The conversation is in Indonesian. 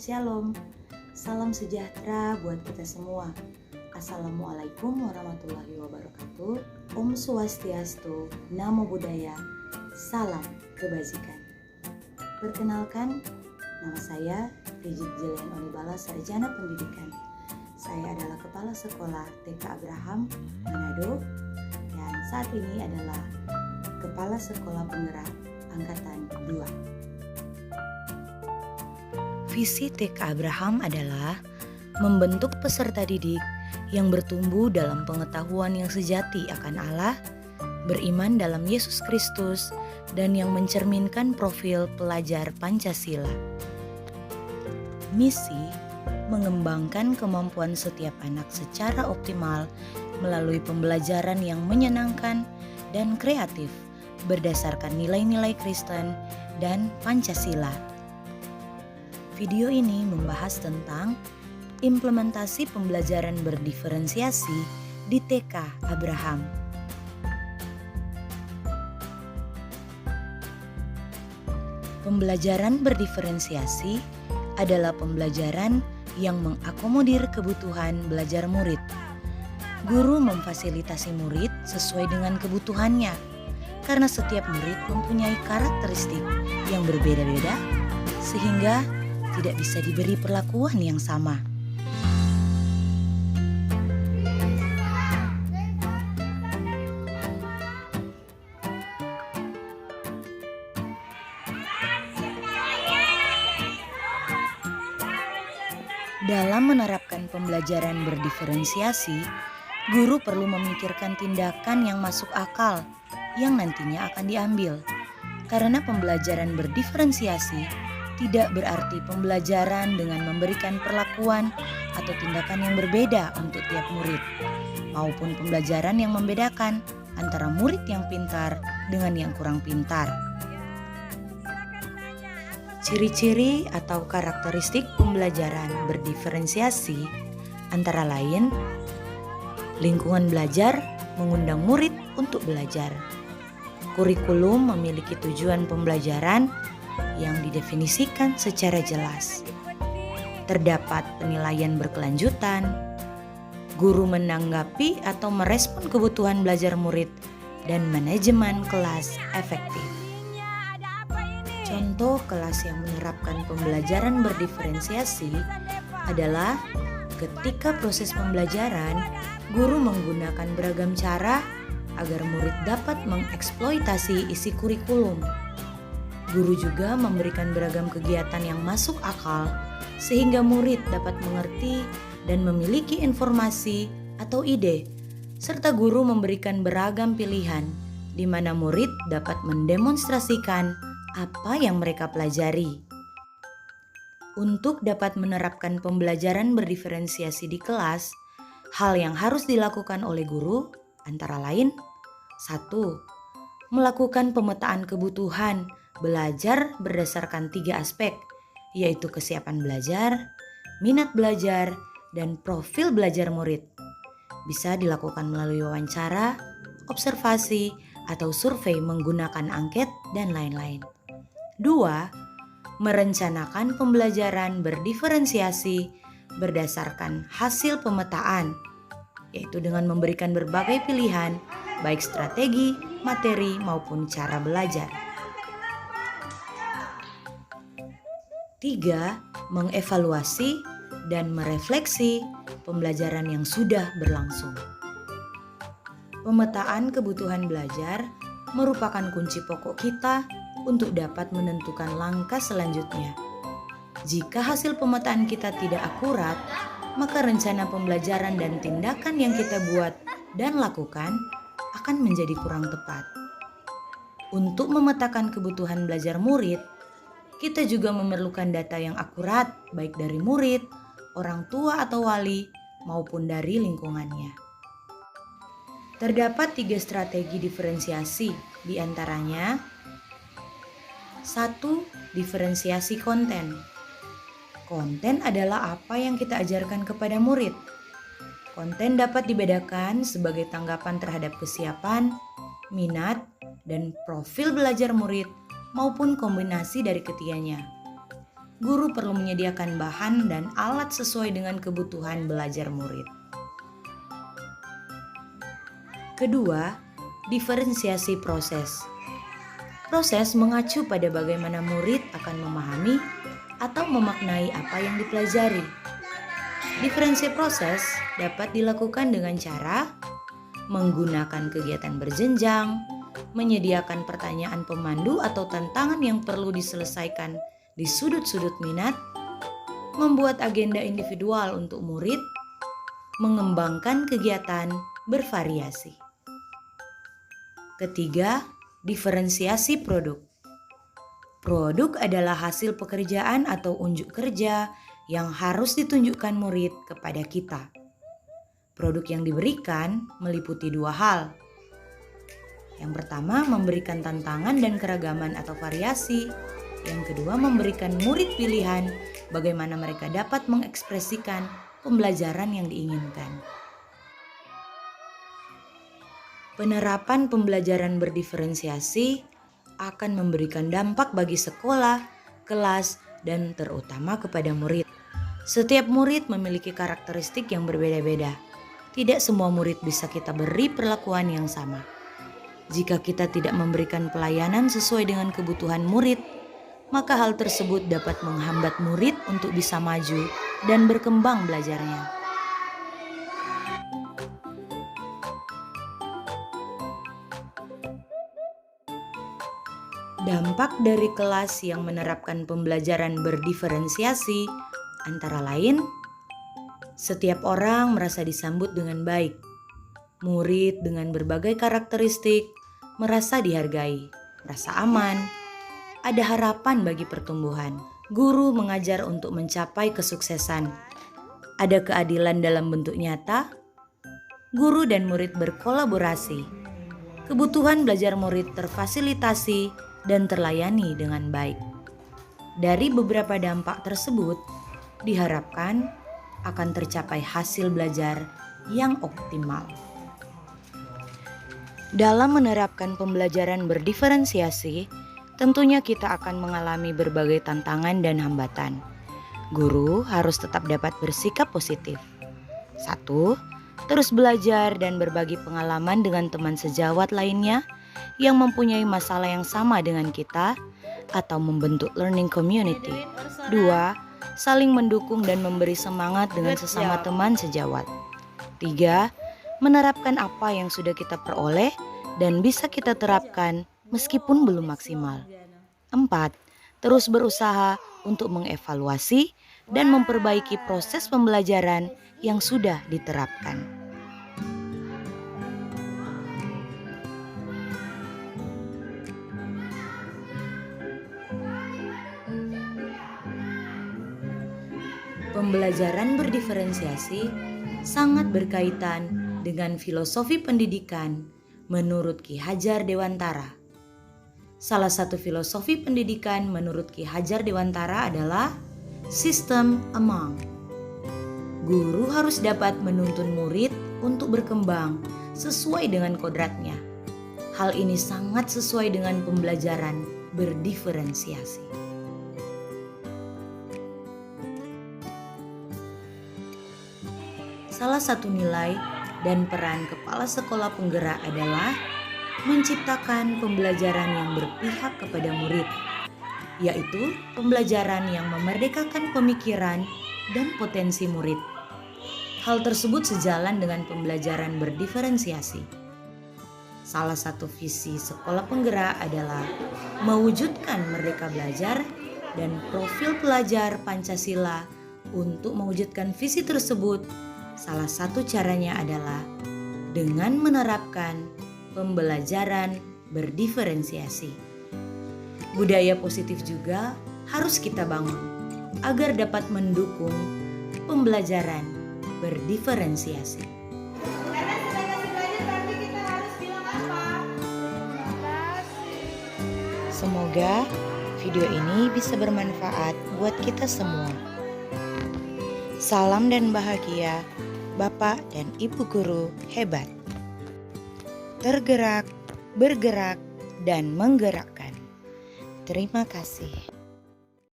Shalom, salam sejahtera buat kita semua. Assalamualaikum warahmatullahi wabarakatuh. Om Swastiastu, Namo Buddhaya, salam kebajikan. Perkenalkan, nama saya Brigit Jelian Onibala, Sarjana Pendidikan. Saya adalah Kepala Sekolah TK Abraham, Manado, dan saat ini adalah Kepala Sekolah Penggerak Angkatan 2. Visi TK Abraham adalah membentuk peserta didik yang bertumbuh dalam pengetahuan yang sejati akan Allah, beriman dalam Yesus Kristus, dan yang mencerminkan profil pelajar Pancasila. Misi mengembangkan kemampuan setiap anak secara optimal melalui pembelajaran yang menyenangkan dan kreatif berdasarkan nilai-nilai Kristen dan Pancasila. Video ini membahas tentang implementasi pembelajaran berdiferensiasi di TK Abraham. Pembelajaran berdiferensiasi adalah pembelajaran yang mengakomodir kebutuhan belajar murid. Guru memfasilitasi murid sesuai dengan kebutuhannya, karena setiap murid mempunyai karakteristik yang berbeda-beda, sehingga tidak bisa diberi perlakuan yang sama. Dalam menerapkan pembelajaran berdiferensiasi, guru perlu memikirkan tindakan yang masuk akal yang nantinya akan diambil. Karena pembelajaran berdiferensiasi tidak berarti pembelajaran dengan memberikan perlakuan atau tindakan yang berbeda untuk tiap murid, maupun pembelajaran yang membedakan antara murid yang pintar dengan yang kurang pintar. Ciri-ciri atau karakteristik pembelajaran berdiferensiasi antara lain, lingkungan belajar mengundang murid untuk belajar. Kurikulum memiliki tujuan pembelajaran yang didefinisikan secara jelas. Terdapat penilaian berkelanjutan, guru menanggapi atau merespon kebutuhan belajar murid, dan manajemen kelas efektif. Contoh kelas yang menerapkan pembelajaran berdiferensiasi adalah ketika proses pembelajaran, guru menggunakan beragam cara agar murid dapat mengeksploitasi isi kurikulum. Guru juga memberikan beragam kegiatan yang masuk akal sehingga murid dapat mengerti dan memiliki informasi atau ide, serta guru memberikan beragam pilihan di mana murid dapat mendemonstrasikan apa yang mereka pelajari. Untuk dapat menerapkan pembelajaran berdiferensiasi di kelas, hal yang harus dilakukan oleh guru antara lain: 1. Melakukan pemetaan kebutuhan belajar berdasarkan 3 aspek, yaitu kesiapan belajar, minat belajar, dan profil belajar murid. Bisa dilakukan melalui wawancara, observasi, atau survei menggunakan angket, dan lain-lain. 2. Merencanakan pembelajaran berdiferensiasi berdasarkan hasil pemetaan, yaitu dengan memberikan berbagai pilihan, baik strategi, materi, maupun cara belajar. 3. Mengevaluasi dan merefleksi pembelajaran yang sudah berlangsung. Pemetaan kebutuhan belajar merupakan kunci pokok kita untuk dapat menentukan langkah selanjutnya. Jika hasil pemetaan kita tidak akurat, maka rencana pembelajaran dan tindakan yang kita buat dan lakukan akan menjadi kurang tepat. Untuk memetakan kebutuhan belajar murid, kita juga memerlukan data yang akurat baik dari murid, orang tua atau wali, maupun dari lingkungannya. Terdapat 3 strategi diferensiasi, di antaranya 1. Diferensiasi konten. Konten adalah apa yang kita ajarkan kepada murid. Konten dapat dibedakan sebagai tanggapan terhadap kesiapan, minat, dan profil belajar murid maupun kombinasi dari ketiganya. guru perlu menyediakan bahan dan alat sesuai dengan kebutuhan belajar murid. Kedua, diferensiasi proses. Proses mengacu pada bagaimana murid akan memahami atau memaknai apa yang dipelajari. Diferensiasi proses dapat dilakukan dengan cara menggunakan kegiatan berjenjang, menyediakan pertanyaan pemandu atau tantangan yang perlu diselesaikan di sudut-sudut minat, membuat agenda individual untuk murid, mengembangkan kegiatan bervariasi. Ketiga, diferensiasi produk. Produk adalah hasil pekerjaan atau unjuk kerja yang harus ditunjukkan murid kepada kita. Produk yang diberikan meliputi dua hal. Yang pertama, memberikan tantangan dan keragaman atau variasi. Yang kedua, memberikan murid pilihan bagaimana mereka dapat mengekspresikan pembelajaran yang diinginkan. Penerapan pembelajaran berdiferensiasi akan memberikan dampak bagi sekolah, kelas, dan terutama kepada murid. Setiap murid memiliki karakteristik yang berbeda-beda. Tidak semua murid bisa kita beri perlakuan yang sama. Jika kita tidak memberikan pelayanan sesuai dengan kebutuhan murid, maka hal tersebut dapat menghambat murid untuk bisa maju dan berkembang belajarnya. Dampak dari kelas yang menerapkan pembelajaran berdiferensiasi antara lain, setiap orang merasa disambut dengan baik. Murid dengan berbagai karakteristik merasa dihargai, merasa aman, ada harapan bagi pertumbuhan. Guru mengajar untuk mencapai kesuksesan. Ada keadilan dalam bentuk nyata. Guru dan murid berkolaborasi. Kebutuhan belajar murid terfasilitasi dan terlayani dengan baik. Dari beberapa dampak tersebut, diharapkan akan tercapai hasil belajar yang optimal. Dalam menerapkan pembelajaran berdiferensiasi, tentunya kita akan mengalami berbagai tantangan dan hambatan. Guru harus tetap dapat bersikap positif. 1. Terus belajar dan berbagi pengalaman dengan teman sejawat lainnya yang mempunyai masalah yang sama dengan kita atau membentuk learning community. 2. Saling mendukung dan memberi semangat dengan sesama teman sejawat. 3. Menerapkan apa yang sudah kita peroleh dan bisa kita terapkan meskipun belum maksimal. 4. Terus berusaha untuk mengevaluasi dan memperbaiki proses pembelajaran yang sudah diterapkan. Pembelajaran berdiferensiasi sangat berkaitan dengan filosofi pendidikan menurut Ki Hajar Dewantara. Salah satu filosofi pendidikan menurut Ki Hajar Dewantara adalah sistem among. Guru harus dapat menuntun murid untuk berkembang sesuai dengan kodratnya. Hal ini sangat sesuai dengan pembelajaran berdiferensiasi. Salah satu nilai dan peran kepala sekolah penggerak adalah menciptakan pembelajaran yang berpihak kepada murid, yaitu pembelajaran yang memerdekakan pemikiran dan potensi murid. Hal tersebut sejalan dengan pembelajaran berdiferensiasi. Salah satu visi sekolah penggerak adalah mewujudkan merdeka belajar dan profil pelajar Pancasila. Untuk mewujudkan visi tersebut, salah satu caranya adalah dengan menerapkan pembelajaran berdiferensiasi. Budaya positif juga harus kita bangun agar dapat mendukung pembelajaran berdiferensiasi. Karena setelah kasih belajar berarti kita harus bilang apa? Terima kasih. Semoga video ini bisa bermanfaat buat kita semua. Salam dan bahagia, Bapak dan Ibu guru hebat. Tergerak, bergerak, dan menggerakkan. Terima kasih.